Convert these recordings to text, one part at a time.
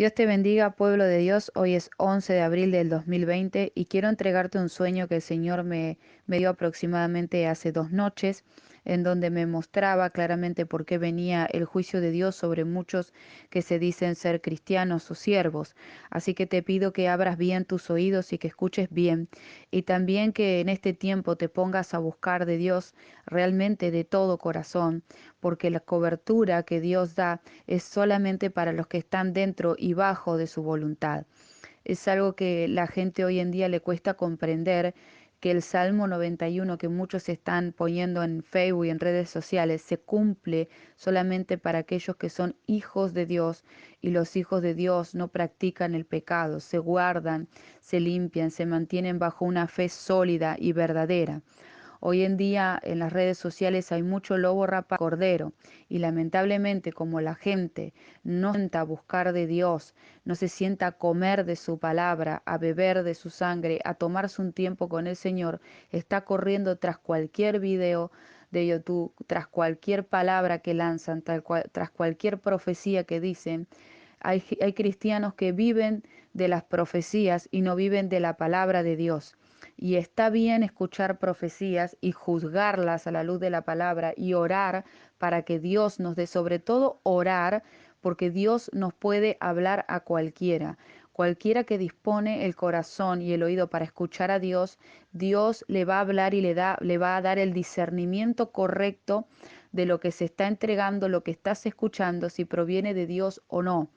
Dios te bendiga, pueblo de Dios. Hoy es 11 de abril del 2020 y quiero entregarte un sueño que el Señor me dio aproximadamente hace 2 noches, en donde me mostraba claramente por qué venía el juicio de Dios sobre muchos que se dicen ser cristianos o siervos. Así que te pido que abras bien tus oídos y que escuches bien, y también que en este tiempo te pongas a buscar de Dios realmente de todo corazón, porque la cobertura que Dios da es solamente para los que están dentro y bajo de su voluntad. Es algo que la gente hoy en día le cuesta comprender, que el Salmo 91 que muchos están poniendo en Facebook y en redes sociales se cumple solamente para aquellos que son hijos de Dios, y los hijos de Dios no practican el pecado, se guardan, se limpian, se mantienen bajo una fe sólida y verdadera. Hoy en día en las redes sociales hay mucho lobo rapa cordero, y lamentablemente, como la gente no se sienta a buscar de Dios, no se sienta a comer de su palabra, a beber de su sangre, a tomarse un tiempo con el Señor, está corriendo tras cualquier video de YouTube, tras cualquier palabra que lanzan, tras cualquier profecía que dicen. Hay cristianos que viven de las profecías y no viven de la palabra de Dios. Y está bien escuchar profecías y juzgarlas a la luz de la palabra y orar para que Dios nos dé, sobre todo orar, porque Dios nos puede hablar a cualquiera. Cualquiera que dispone el corazón y el oído para escuchar a Dios, Dios le va a hablar y le va a dar el discernimiento correcto de lo que se está entregando, lo que estás escuchando, si proviene de Dios o no.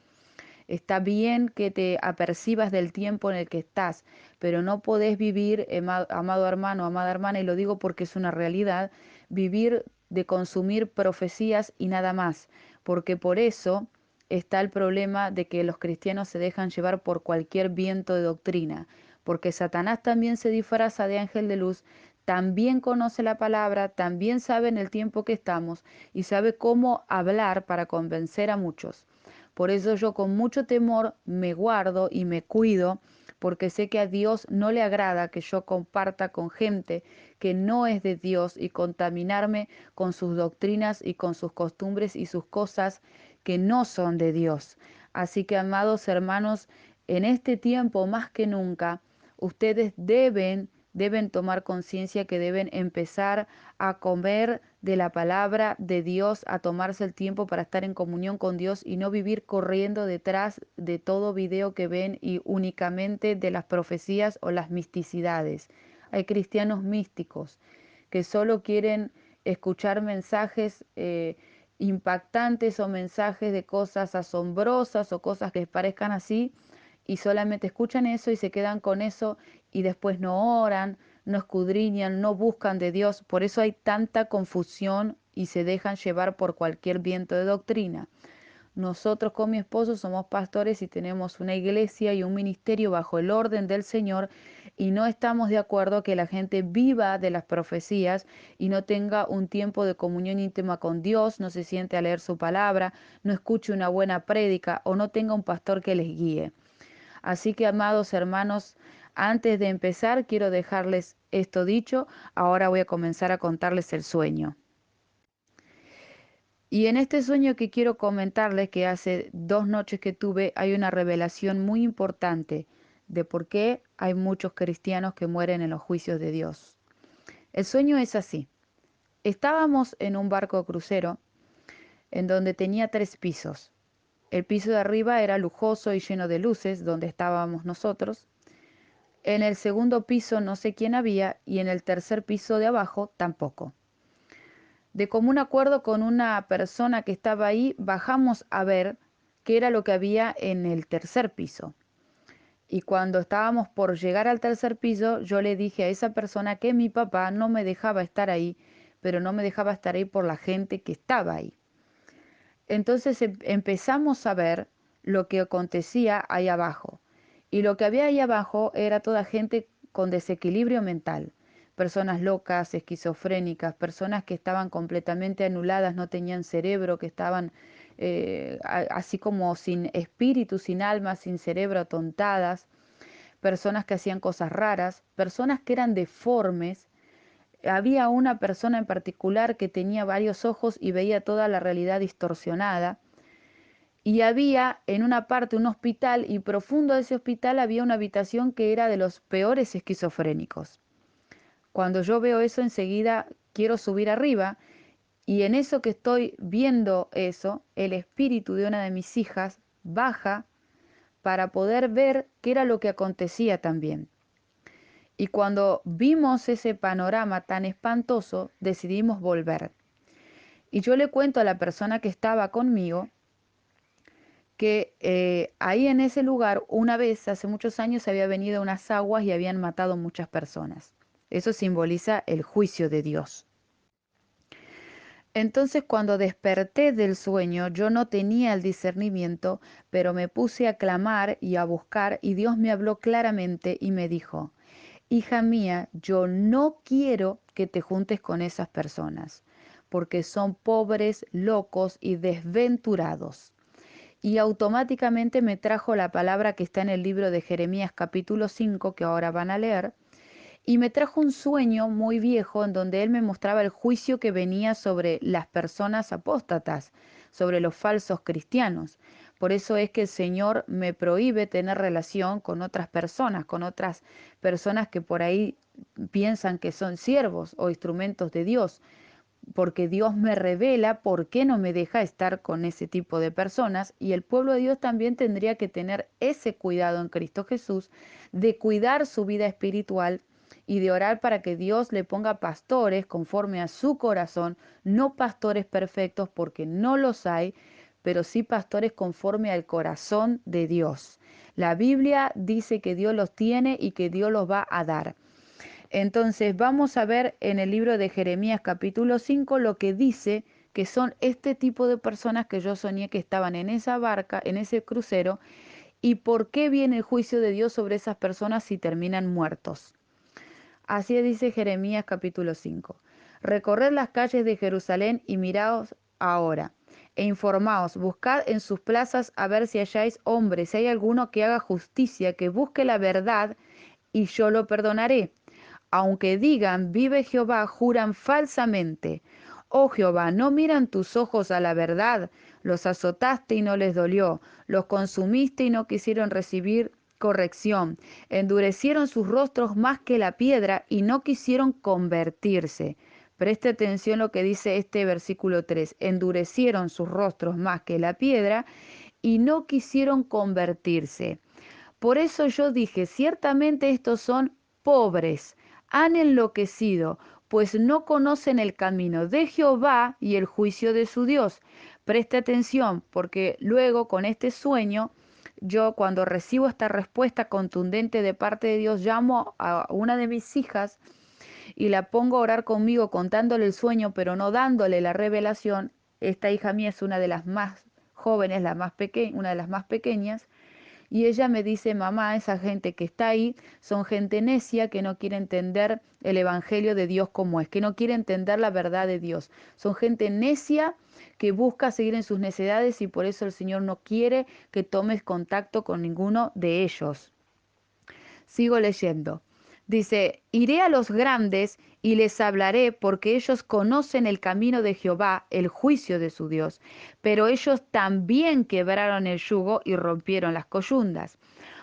Está bien que te apercibas del tiempo en el que estás, pero no podés vivir, amado hermano, amada hermana, y lo digo porque es una realidad, vivir de consumir profecías y nada más, porque por eso está el problema de que los cristianos se dejan llevar por cualquier viento de doctrina, porque Satanás también se disfraza de ángel de luz, también conoce la palabra, también sabe en el tiempo que estamos y sabe cómo hablar para convencer a muchos. Por eso yo con mucho temor me guardo y me cuido, porque sé que a Dios no le agrada que yo comparta con gente que no es de Dios y contaminarme con sus doctrinas y con sus costumbres y sus cosas que no son de Dios. Así que, amados hermanos, en este tiempo más que nunca, ustedes deben tomar conciencia que deben empezar a comer de la palabra de Dios, a tomarse el tiempo para estar en comunión con Dios y no vivir corriendo detrás de todo video que ven y únicamente de las profecías o las misticidades. Hay cristianos místicos que solo quieren escuchar mensajes impactantes o mensajes de cosas asombrosas o cosas que les parezcan así, y solamente escuchan eso y se quedan con eso, y después no oran, no escudriñan, no buscan de Dios. Por eso hay tanta confusión y se dejan llevar por cualquier viento de doctrina. Nosotros con mi esposo somos pastores y tenemos una iglesia y un ministerio bajo el orden del Señor, y no estamos de acuerdo que la gente viva de las profecías y no tenga un tiempo de comunión íntima con Dios, no se siente a leer su palabra, no escuche una buena prédica o no tenga un pastor que les guíe. Así que, amados hermanos, antes de empezar quiero dejarles esto dicho. Ahora voy a comenzar a contarles el sueño. Y en este sueño que quiero comentarles, que hace 2 noches que tuve, hay una revelación muy importante de por qué hay muchos cristianos que mueren en los juicios de Dios. El sueño es así. Estábamos en un barco crucero en donde tenía 3 pisos. El piso de arriba era lujoso y lleno de luces, donde estábamos nosotros. En el segundo piso no sé quién había, y en el tercer piso de abajo tampoco. De común acuerdo con una persona que estaba ahí, bajamos a ver qué era lo que había en el tercer piso. Y cuando estábamos por llegar al tercer piso, yo le dije a esa persona que mi papá no me dejaba estar ahí, pero no me dejaba estar ahí por la gente que estaba ahí. Entonces empezamos a ver lo que acontecía ahí abajo. Y lo que había ahí abajo era toda gente con desequilibrio mental, personas locas, esquizofrénicas, personas que estaban completamente anuladas, no tenían cerebro, que estaban así como sin espíritu, sin alma, sin cerebro, atontadas, personas que hacían cosas raras, personas que eran deformes. Había una persona en particular que tenía varios ojos y veía toda la realidad distorsionada, y había en una parte un hospital y profundo de ese hospital había una habitación que era de los peores esquizofrénicos. Cuando yo veo eso enseguida quiero subir arriba y en eso que estoy viendo eso, el espíritu de una de mis hijas baja para poder ver qué era lo que acontecía también. Y cuando vimos ese panorama tan espantoso, decidimos volver. Y yo le cuento a la persona que estaba conmigo que ahí en ese lugar, una vez, hace muchos años, había venido unas aguas y habían matado muchas personas. Eso simboliza el juicio de Dios. Entonces, cuando desperté del sueño, yo no tenía el discernimiento, pero me puse a clamar y a buscar, y Dios me habló claramente y me dijo, hija mía, yo no quiero que te juntes con esas personas, porque son pobres, locos y desventurados. Y automáticamente me trajo la palabra que está en el libro de Jeremías capítulo 5, que ahora van a leer, y me trajo un sueño muy viejo en donde él me mostraba el juicio que venía sobre las personas apóstatas, sobre los falsos cristianos. Por eso es que el Señor me prohíbe tener relación con otras personas que por ahí piensan que son siervos o instrumentos de Dios, porque Dios me revela por qué no me deja estar con ese tipo de personas y el pueblo de Dios también tendría que tener ese cuidado en Cristo Jesús de cuidar su vida espiritual y de orar para que Dios le ponga pastores conforme a su corazón, no pastores perfectos porque no los hay, pero sí pastores conforme al corazón de Dios. La Biblia dice que Dios los tiene y que Dios los va a dar. Entonces vamos a ver en el libro de Jeremías capítulo 5 lo que dice que son este tipo de personas que yo soñé que estaban en esa barca, en ese crucero, y por qué viene el juicio de Dios sobre esas personas si terminan muertos. Así dice Jeremías capítulo 5. Recorred las calles de Jerusalén y miraos ahora, e informaos, buscad en sus plazas a ver si halláis hombres, si hay alguno que haga justicia, que busque la verdad, y yo lo perdonaré. Aunque digan, vive Jehová, juran falsamente. Oh Jehová, no miran tus ojos a la verdad. Los azotaste y no les dolió. Los consumiste y no quisieron recibir corrección. Endurecieron sus rostros más que la piedra y no quisieron convertirse. Preste atención lo que dice este versículo 3. Endurecieron sus rostros más que la piedra y no quisieron convertirse. Por eso yo dije, ciertamente estos son pobres, han enloquecido, pues no conocen el camino de Jehová y el juicio de su Dios. Preste atención, porque luego con este sueño, yo cuando recibo esta respuesta contundente de parte de Dios, llamo a una de mis hijas y la pongo a orar conmigo contándole el sueño, pero no dándole la revelación. Esta hija mía es una de las más jóvenes, la más pequeña, una de las más pequeñas. Y ella me dice, mamá, esa gente que está ahí son gente necia que no quiere entender el Evangelio de Dios como es, que no quiere entender la verdad de Dios. Son gente necia que busca seguir en sus necedades y por eso el Señor no quiere que tomes contacto con ninguno de ellos. Sigo leyendo. Dice, iré a los grandes y les hablaré porque ellos conocen el camino de Jehová, el juicio de su Dios. Pero ellos también quebraron el yugo y rompieron las coyundas.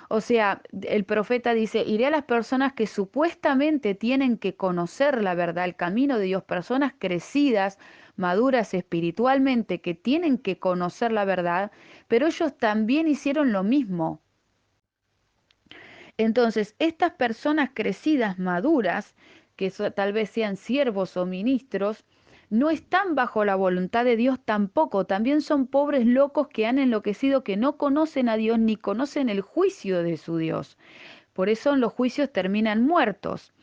O sea, el profeta dice, iré a las personas que supuestamente tienen que conocer la verdad, el camino de Dios, personas crecidas, maduras espiritualmente, que tienen que conocer la verdad, pero ellos también hicieron lo mismo. Entonces, estas personas crecidas, maduras, que tal vez sean siervos o ministros, no están bajo la voluntad de Dios tampoco. También son pobres locos que han enloquecido, que no conocen a Dios ni conocen el juicio de su Dios. Por eso en los juicios terminan muertos.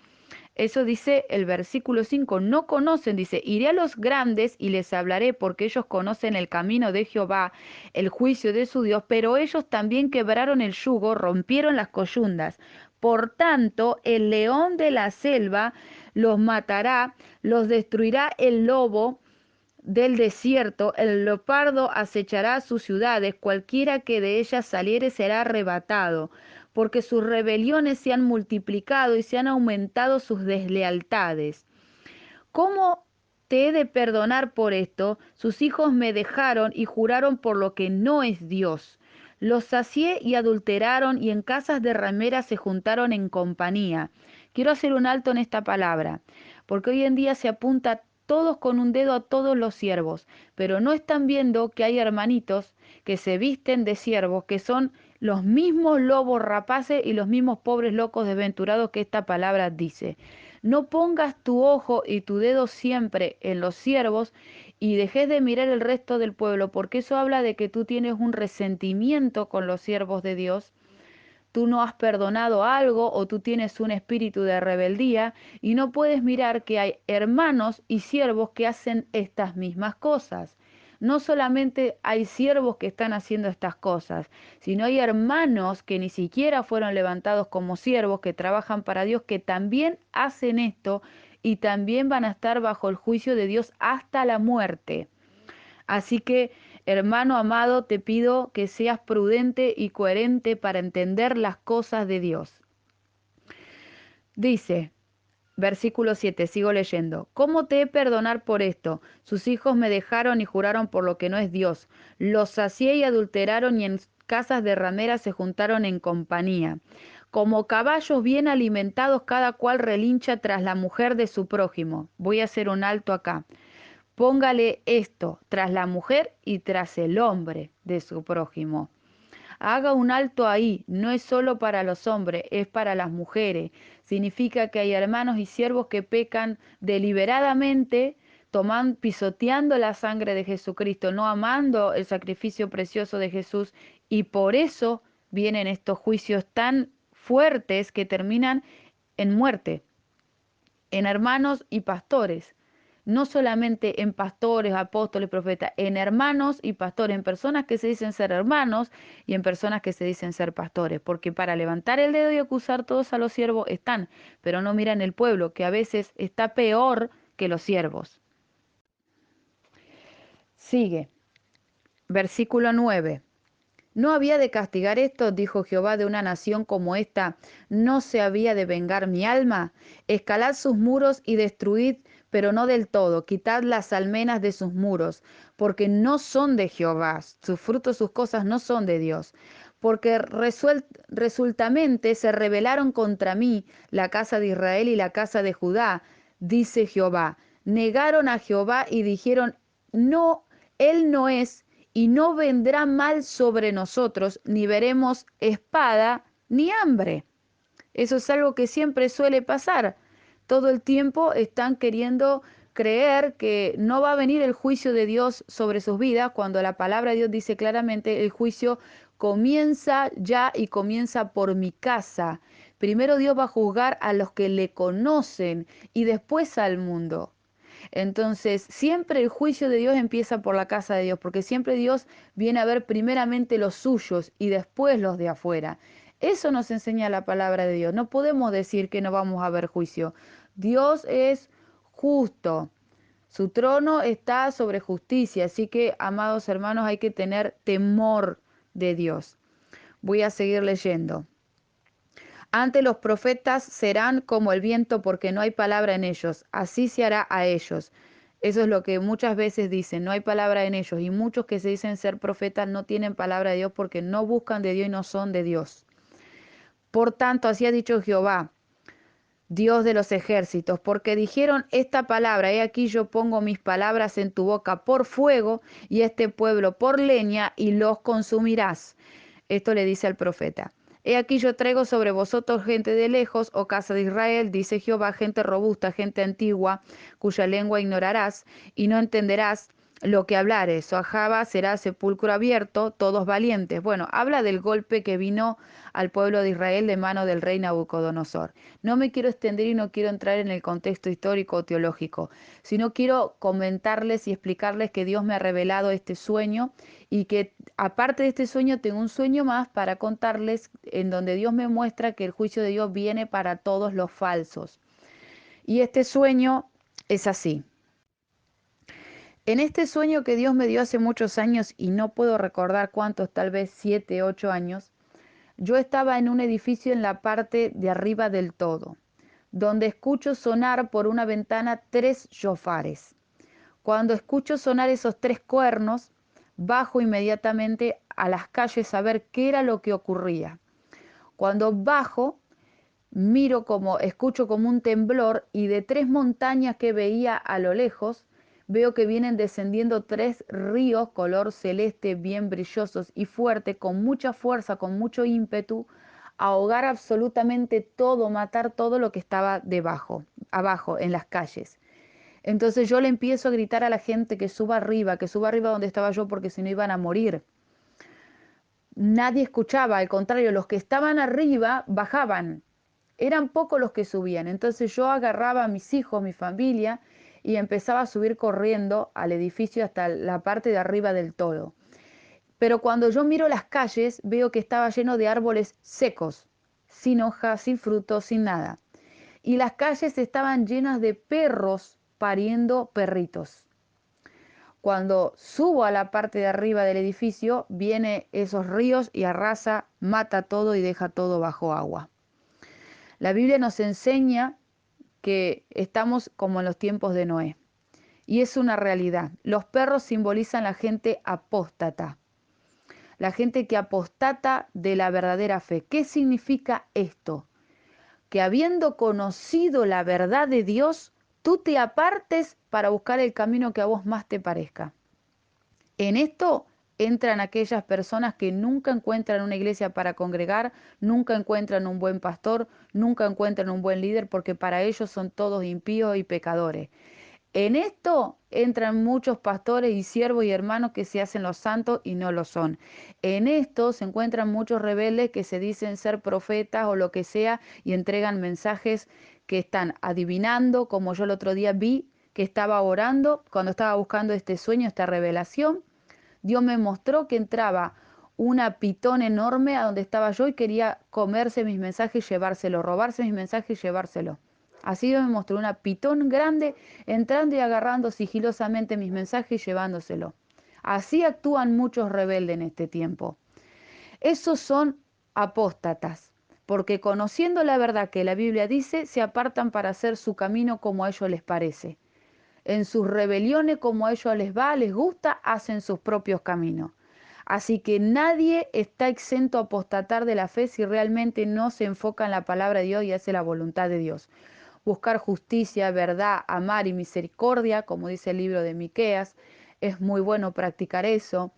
Eso dice el versículo 5, no conocen, dice, iré a los grandes y les hablaré porque ellos conocen el camino de Jehová, el juicio de su Dios, pero ellos también quebraron el yugo, rompieron las coyundas. Por tanto, el león de la selva los matará, los destruirá el lobo del desierto, el leopardo acechará sus ciudades, cualquiera que de ellas saliere será arrebatado, porque sus rebeliones se han multiplicado y se han aumentado sus deslealtades. ¿Cómo? te he de perdonar por esto? Sus hijos me dejaron y juraron por lo que no es Dios. Los sacié y adulteraron y en casas de rameras se juntaron en compañía. Quiero hacer un alto en esta palabra, porque hoy en día se apunta todos con un dedo a todos los siervos, pero no están viendo que hay hermanitos que se visten de siervos, que son los mismos lobos rapaces y los mismos pobres locos desventurados que esta palabra dice. No pongas tu ojo y tu dedo siempre en los siervos y dejes de mirar el resto del pueblo, porque eso habla de que tú tienes un resentimiento con los siervos de Dios, tú no has perdonado algo o tú tienes un espíritu de rebeldía y no puedes mirar que hay hermanos y siervos que hacen estas mismas cosas. No solamente hay siervos que están haciendo estas cosas, sino hay hermanos que ni siquiera fueron levantados como siervos, que trabajan para Dios, que también hacen esto y también van a estar bajo el juicio de Dios hasta la muerte. Así que, hermano amado, te pido que seas prudente y coherente para entender las cosas de Dios. Dice, versículo 7, sigo leyendo. ¿Cómo te he de perdonar por esto? Sus hijos me dejaron y juraron por lo que no es Dios. Los sacié y adulteraron y en casas de rameras se juntaron en compañía. Como caballos bien alimentados, cada cual relincha tras la mujer de su prójimo. Voy a hacer un alto acá. Póngale esto tras la mujer y tras el hombre de su prójimo. Haga un alto ahí, no es solo para los hombres, es para las mujeres. Significa que hay hermanos y siervos que pecan deliberadamente, pisoteando la sangre de Jesucristo, no amando el sacrificio precioso de Jesús, y por eso vienen estos juicios tan fuertes que terminan en muerte, en hermanos y pastores. No solamente en pastores, apóstoles, profetas, en hermanos y pastores, en personas que se dicen ser hermanos y en personas que se dicen ser pastores, porque para levantar el dedo y acusar todos a los siervos están, pero no miran el pueblo, que a veces está peor que los siervos. Sigue, versículo 9. ¿No había de castigar esto, dijo Jehová, de una nación como esta? ¿No se había de vengar mi alma? Escalad sus muros y destruid, pero no del todo. Quitad las almenas de sus muros, porque no son de Jehová. Sus frutos, sus cosas no son de Dios. Porque resultamente se rebelaron contra mí la casa de Israel y la casa de Judá, dice Jehová. Negaron a Jehová y dijeron, no, él no es y no vendrá mal sobre nosotros, ni veremos espada ni hambre. Eso es algo que siempre suele pasar. Todo el tiempo están queriendo creer que no va a venir el juicio de Dios sobre sus vidas, cuando la palabra de Dios dice claramente, el juicio comienza ya y comienza por mi casa. Primero Dios va a juzgar a los que le conocen y después al mundo. Entonces, siempre el juicio de Dios empieza por la casa de Dios, porque siempre Dios viene a ver primeramente los suyos y después los de afuera. Eso nos enseña la palabra de Dios. No podemos decir que no vamos a ver juicio. Dios es justo. Su trono está sobre justicia, así que, amados hermanos, hay que tener temor de Dios. Voy a seguir leyendo. Ante los profetas serán como el viento porque no hay palabra en ellos, así se hará a ellos. Eso es lo que muchas veces dicen, no hay palabra en ellos. Y muchos que se dicen ser profetas no tienen palabra de Dios porque no buscan de Dios y no son de Dios. Por tanto, así ha dicho Jehová, Dios de los ejércitos, porque dijeron esta palabra, he aquí yo pongo mis palabras en tu boca por fuego y este pueblo por leña y los consumirás. Esto le dice al profeta. He aquí yo traigo sobre vosotros gente de lejos, oh casa de Israel, dice Jehová, gente robusta, gente antigua, cuya lengua ignorarás y no entenderás lo que hablares. Soajaba será sepulcro abierto, todos valientes. Bueno, habla del golpe que vino al pueblo de Israel de mano del rey Nabucodonosor. No me quiero extender y no quiero entrar en el contexto histórico o teológico, sino quiero comentarles y explicarles que Dios me ha revelado este sueño y que aparte de este sueño tengo un sueño más para contarles en donde Dios me muestra que el juicio de Dios viene para todos los falsos. Y este sueño es así. En este sueño que Dios me dio hace muchos años y no puedo recordar cuántos, tal vez 7, 8 años, yo estaba en un edificio en la parte de arriba del todo, donde escucho sonar por una ventana 3 shofares. Cuando escucho sonar esos tres cuernos, bajo inmediatamente a las calles a ver qué era lo que ocurría. Cuando bajo, miro como, escucho como un temblor y de tres montañas que veía a lo lejos, veo que vienen descendiendo tres ríos color celeste bien brillosos y fuerte, con mucha fuerza, con mucho ímpetu, a ahogar absolutamente todo, matar todo lo que estaba debajo, abajo, en las calles. Entonces yo le empiezo a gritar a la gente que suba arriba donde estaba yo porque si no iban a morir. Nadie escuchaba, al contrario, los que estaban arriba bajaban. Eran pocos los que subían. Entonces yo agarraba a mis hijos, mi familia, y empezaba a subir corriendo al edificio hasta la parte de arriba del todo. Pero cuando yo miro las calles, veo que estaba lleno de árboles secos, sin hojas, sin frutos, sin nada. Y las calles estaban llenas de perros pariendo perritos. Cuando subo a la parte de arriba del edificio, viene esos ríos y arrasa, mata todo y deja todo bajo agua. La Biblia nos enseña que estamos como en los tiempos de Noé. Y es una realidad. Los perros simbolizan la gente apóstata, la gente que apostata de la verdadera fe. ¿Qué significa esto? Que habiendo conocido la verdad de Dios, tú te apartes para buscar el camino que a vos más te parezca. En esto entran aquellas personas que nunca encuentran una iglesia para congregar, nunca encuentran un buen pastor, nunca encuentran un buen líder, porque para ellos son todos impíos y pecadores. En esto entran muchos pastores y siervos y hermanos que se hacen los santos y no lo son. En esto se encuentran muchos rebeldes que se dicen ser profetas o lo que sea y entregan mensajes que están adivinando, como yo el otro día vi que estaba orando cuando estaba buscando este sueño, esta revelación. Dios me mostró que entraba una pitón enorme a donde estaba yo y quería comerse mis mensajes y llevárselo, robarse mis mensajes y llevárselo. Así Dios me mostró una pitón grande entrando y agarrando sigilosamente mis mensajes y llevándoselo. Así actúan muchos rebeldes en este tiempo. Esos son apóstatas, porque conociendo la verdad que la Biblia dice, se apartan para hacer su camino como a ellos les parece. En sus rebeliones, como a ellos les va, les gusta, hacen sus propios caminos. Así que nadie está exento a apostatar de la fe si realmente no se enfoca en la palabra de Dios y hace la voluntad de Dios. Buscar justicia, verdad, amar y misericordia, como dice el libro de Miqueas, es muy bueno practicar eso.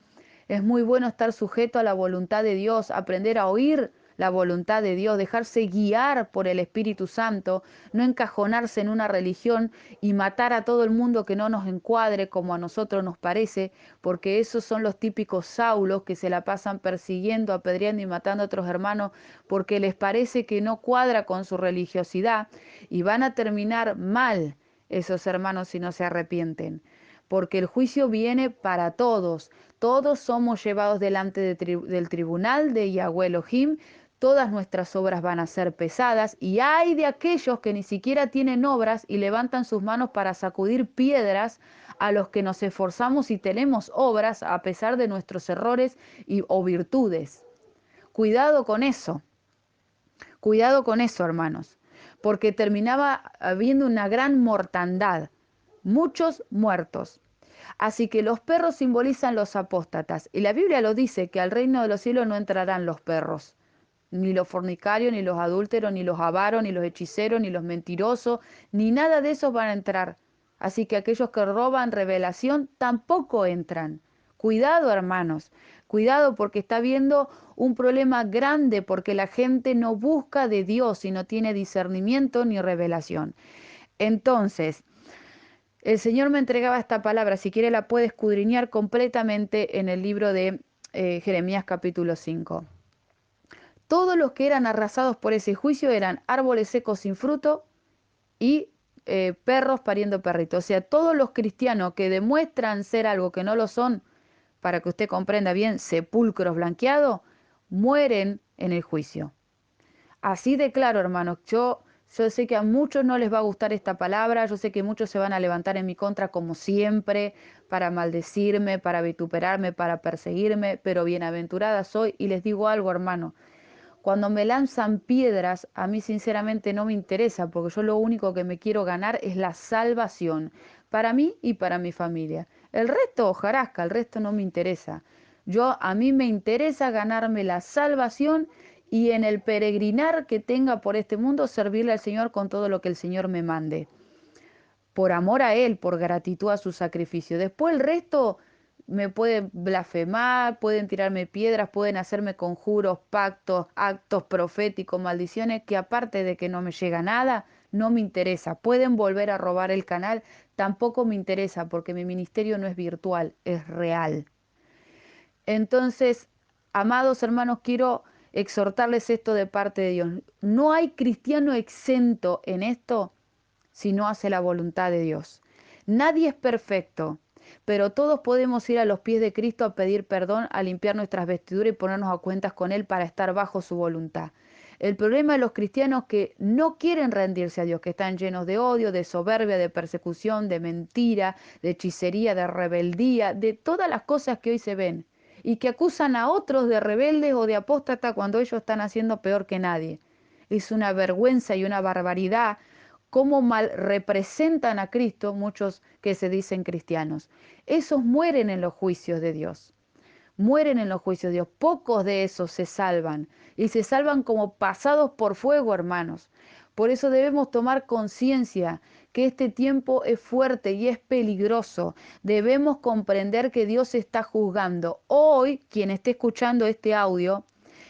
Es muy bueno estar sujeto a la voluntad de Dios, aprender a oír la voluntad de Dios, dejarse guiar por el Espíritu Santo, no encajonarse en una religión y matar a todo el mundo que no nos encuadre como a nosotros nos parece, porque esos son los típicos Saulos que se la pasan persiguiendo, apedreando y matando a otros hermanos porque les parece que no cuadra con su religiosidad y van a terminar mal esos hermanos si no se arrepienten, porque el juicio viene para todos. Todos somos llevados delante del tribunal de Yahweh Elohim. Todas nuestras obras van a ser pesadas y hay de aquellos que ni siquiera tienen obras y levantan sus manos para sacudir piedras a los que nos esforzamos y tenemos obras a pesar de nuestros errores o virtudes. Cuidado con eso, hermanos, porque terminaba habiendo una gran mortandad, muchos muertos. Así que los perros simbolizan los apóstatas. Y la Biblia lo dice, que al reino de los cielos no entrarán los perros. Ni los fornicarios, ni los adúlteros, ni los avaros, ni los hechiceros, ni los mentirosos, ni nada de eso van a entrar. Así que aquellos que roban revelación tampoco entran. Cuidado, hermanos. Cuidado porque está habiendo un problema grande porque la gente no busca de Dios y no tiene discernimiento ni revelación. Entonces, el Señor me entregaba esta palabra, si quiere la puede escudriñar completamente en el libro de Jeremías capítulo 5. Todos los que eran arrasados por ese juicio eran árboles secos sin fruto y perros pariendo perritos. O sea, todos los cristianos que demuestran ser algo que no lo son, para que usted comprenda bien, sepulcros blanqueados, mueren en el juicio. Así de claro, hermanos, yo sé que a muchos no les va a gustar esta palabra, yo sé que muchos se van a levantar en mi contra como siempre, para maldecirme, para vituperarme, para perseguirme, pero bienaventurada soy y les digo algo, hermano. Cuando me lanzan piedras, a mí sinceramente no me interesa, porque yo lo único que me quiero ganar es la salvación. para mí y para mi familia. El resto, hojarasca, el resto no me interesa. A mí me interesa ganarme la salvación y en el peregrinar que tenga por este mundo servirle al Señor con todo lo que el Señor me mande por amor a Él, por gratitud a su sacrificio. Después el resto me pueden blasfemar, pueden tirarme piedras, pueden hacerme conjuros, pactos, actos proféticos, maldiciones, que aparte de que no me llega nada, no me interesa. Pueden volver a robar el canal, tampoco me interesa, porque mi ministerio no es virtual, es real. Entonces, amados hermanos, quiero exhortarles esto de parte de Dios. No hay cristiano exento en esto si no hace la voluntad de Dios. Nadie es perfecto, pero todos podemos ir a los pies de Cristo a pedir perdón, a limpiar nuestras vestiduras y ponernos a cuentas con Él para estar bajo su voluntad. El problema de los cristianos que no quieren rendirse a Dios, que están llenos de odio, de soberbia, de persecución, de mentira, de hechicería, de rebeldía, de todas las cosas que hoy se ven, y que acusan a otros de rebeldes o de apóstata cuando ellos están haciendo peor que nadie. Es una vergüenza y una barbaridad cómo mal representan a Cristo muchos que se dicen cristianos. Esos mueren en los juicios de Dios. Mueren en los juicios de Dios. Pocos de esos se salvan. Y se salvan como pasados por fuego, hermanos. Por eso debemos tomar conciencia que este tiempo es fuerte y es peligroso. Debemos comprender que Dios está juzgando. Hoy, quien esté escuchando este audio,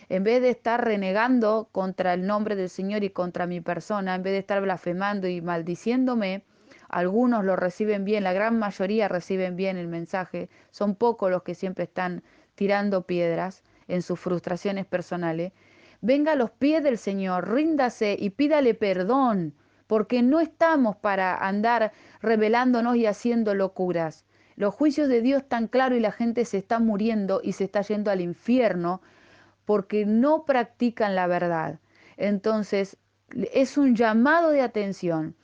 en vez de estar renegando contra el nombre del Señor y contra mi persona, en vez de estar blasfemando y maldiciéndome, algunos lo reciben bien, la gran mayoría reciben bien el mensaje, son pocos los que siempre están tirando piedras en sus frustraciones personales. Venga a los pies del Señor, ríndase y pídale perdón, porque no estamos para andar rebelándonos y haciendo locuras. Los juicios de Dios están claros y la gente se está muriendo y se está yendo al infierno porque no practican la verdad. Entonces, es un llamado de atención.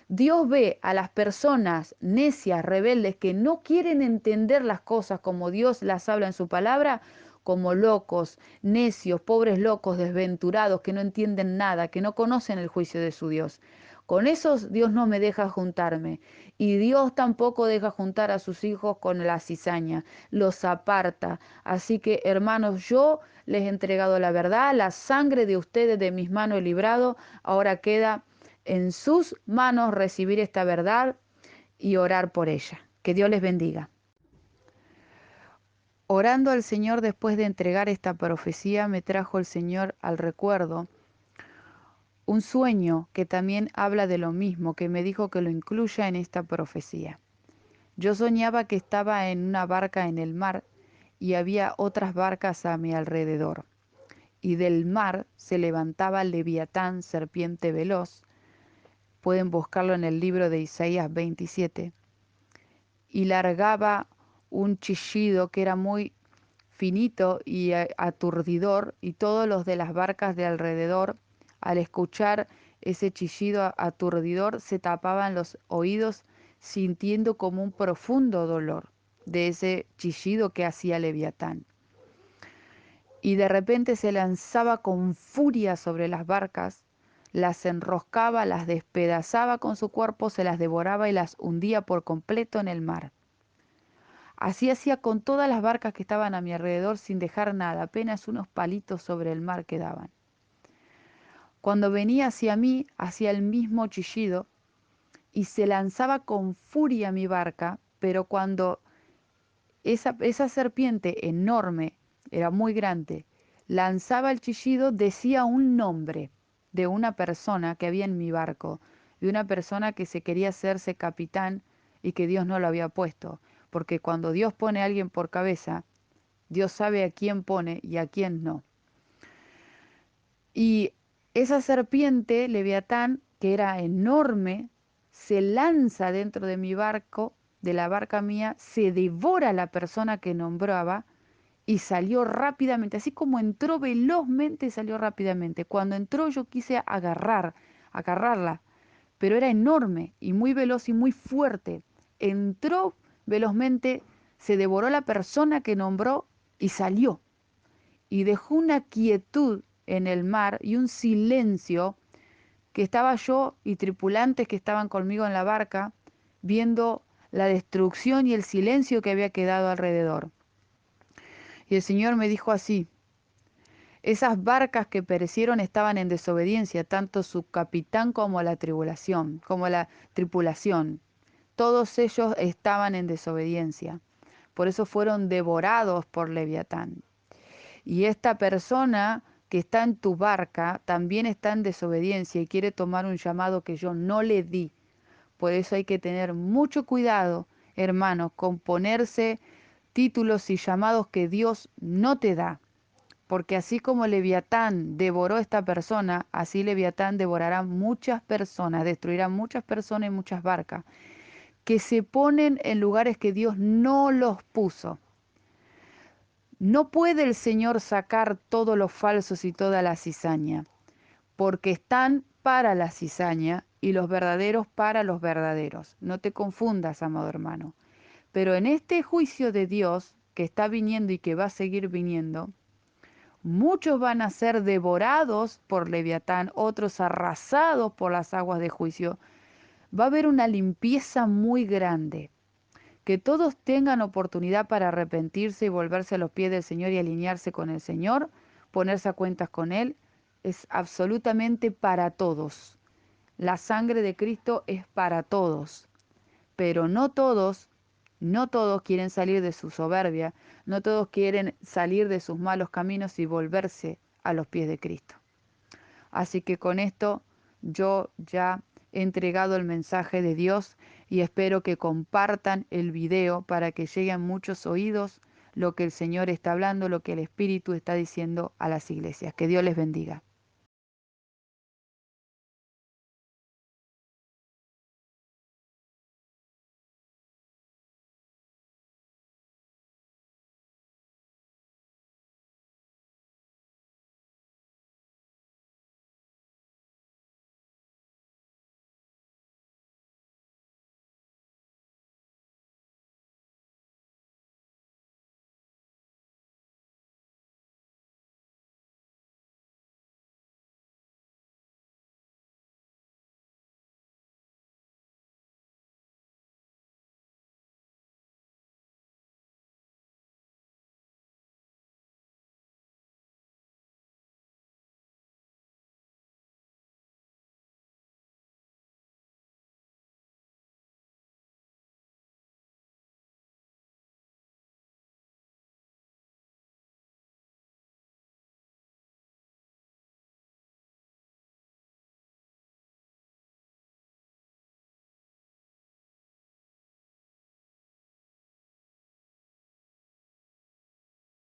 Dios ve a las personas necias, rebeldes, que no quieren entender las cosas como Dios las habla en su palabra, como locos, necios, pobres locos, desventurados, que no entienden nada, que no conocen el juicio de su Dios. Con esos Dios no me deja juntarme. Y Dios tampoco deja juntar a sus hijos con la cizaña, los aparta. Así que, hermanos, yo les he entregado la verdad, la sangre de ustedes de mis manos he librado, ahora queda en sus manos recibir esta verdad y orar por ella. Que Dios les bendiga. Orando al Señor después de entregar esta profecía, me trajo el Señor al recuerdo un sueño que también habla de lo mismo, que me dijo que lo incluya en esta profecía. Yo soñaba que estaba en una barca en el mar y había otras barcas a mi alrededor. Y del mar se levantaba el Leviatán, serpiente veloz. Pueden buscarlo en el libro de Isaías 27. Y largaba un chillido que era muy finito y aturdidor, y todos los de las barcas de alrededor, al escuchar ese chillido aturdidor, se tapaban los oídos sintiendo como un profundo dolor de ese chillido que hacía Leviatán. Y de repente se lanzaba con furia sobre las barcas, las enroscaba, las despedazaba con su cuerpo, se las devoraba y las hundía por completo en el mar. Así hacía con todas las barcas que estaban a mi alrededor sin dejar nada, apenas unos palitos sobre el mar quedaban. Cuando venía hacia mí, hacía el mismo chillido y se lanzaba con furia mi barca, pero cuando esa serpiente enorme, era muy grande, lanzaba el chillido, decía un nombre de una persona que había en mi barco, de una persona que se quería hacerse capitán y que Dios no lo había puesto, porque cuando Dios pone a alguien por cabeza, Dios sabe a quién pone y a quién no. Y esa serpiente, Leviatán, que era enorme, se lanza dentro de mi barco, de la barca mía, se devora a la persona que nombraba y salió rápidamente, así como entró velozmente, salió rápidamente. Cuando entró yo quise agarrarla, pero era enorme y muy veloz y muy fuerte. Entró velozmente, se devoró la persona que nombró y salió. Y dejó una quietud en el mar y un silencio que estaba yo y tripulantes que estaban conmigo en la barca viendo la destrucción y el silencio que había quedado alrededor. Y el Señor me dijo así: esas barcas que perecieron estaban en desobediencia, tanto su capitán como la tribulación, como la tripulación. Todos ellos estaban en desobediencia. Por eso fueron devorados por Leviatán. Y esta persona que está en tu barca también está en desobediencia y quiere tomar un llamado que yo no le di. Por eso hay que tener mucho cuidado, hermanos, con ponerse títulos y llamados que Dios no te da. Porque así como Leviatán devoró a esta persona, así Leviatán devorará muchas personas, destruirá muchas personas y muchas barcas, que se ponen en lugares que Dios no los puso. No puede el Señor sacar todos los falsos y toda la cizaña, porque están para la cizaña y los verdaderos para los verdaderos. No te confundas, amado hermano. Pero en este juicio de Dios, que está viniendo y que va a seguir viniendo, muchos van a ser devorados por Leviatán, otros arrasados por las aguas de juicio. Va a haber una limpieza muy grande. Que todos tengan oportunidad para arrepentirse y volverse a los pies del Señor y alinearse con el Señor, ponerse a cuentas con Él, es absolutamente para todos. La sangre de Cristo es para todos, pero no todos quieren salir de su soberbia, no todos quieren salir de sus malos caminos y volverse a los pies de Cristo. Así que con esto yo ya he entregado el mensaje de Dios y espero que compartan el video para que llegue a muchos oídos lo que el Señor está hablando, lo que el Espíritu está diciendo a las iglesias. Que Dios les bendiga.